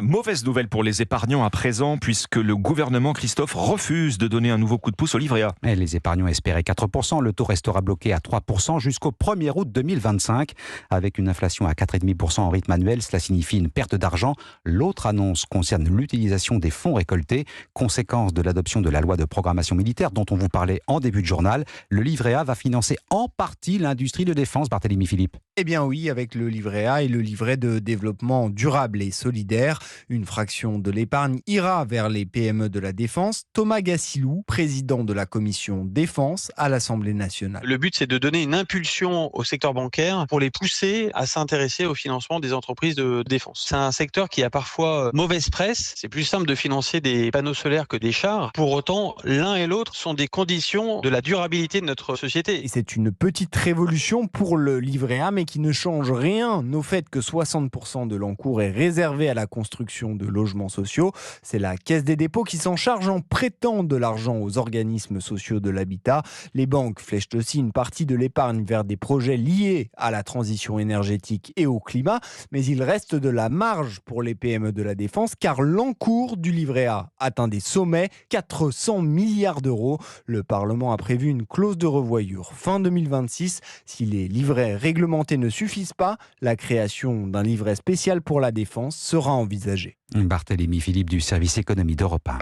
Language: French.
Mauvaise nouvelle pour les épargnants à présent, puisque le gouvernement, Christophe, refuse de donner un nouveau coup de pouce au livret A. Et les épargnants espéraient 4%. Le taux restera bloqué à 3% jusqu'au 1er août 2025. Avec une inflation à 4,5% en rythme annuel, cela signifie une perte d'argent. L'autre annonce concerne l'utilisation des fonds récoltés. Conséquence de l'adoption de la loi de programmation militaire dont on vous parlait en début de journal. Le livret A va financer en partie l'industrie de défense, Barthélémy Philippe. Eh bien oui, avec le livret A et le livret de développement durable et solidaire, une fraction de l'épargne ira vers les PME de la défense. Thomas Gassilou, président de la commission défense à l'Assemblée nationale. Le but, c'est de donner une impulsion au secteur bancaire pour les pousser à s'intéresser au financement des entreprises de défense. C'est un secteur qui a parfois mauvaise presse. C'est plus simple de financer des panneaux solaires que des chars. Pour autant, l'un et l'autre sont des conditions de la durabilité de notre société. Et c'est une petite révolution pour le livret A, mais qui ne change rien au fait que 60% de l'encours est réservé à la construction de logements sociaux. C'est la Caisse des dépôts qui s'en charge en prêtant de l'argent aux organismes sociaux de l'habitat. Les banques flèchent aussi une partie de l'épargne vers des projets liés à la transition énergétique et au climat, mais il reste de la marge pour les PME de la défense car l'encours du livret A atteint des sommets, 400 milliards d'euros. Le Parlement a prévu une clause de revoyure fin 2026. Si les livrets réglementés ne suffisent pas, la création d'un livret spécial pour la défense sera envisagée. Barthélémy Philippe du service économie d'Europe 1.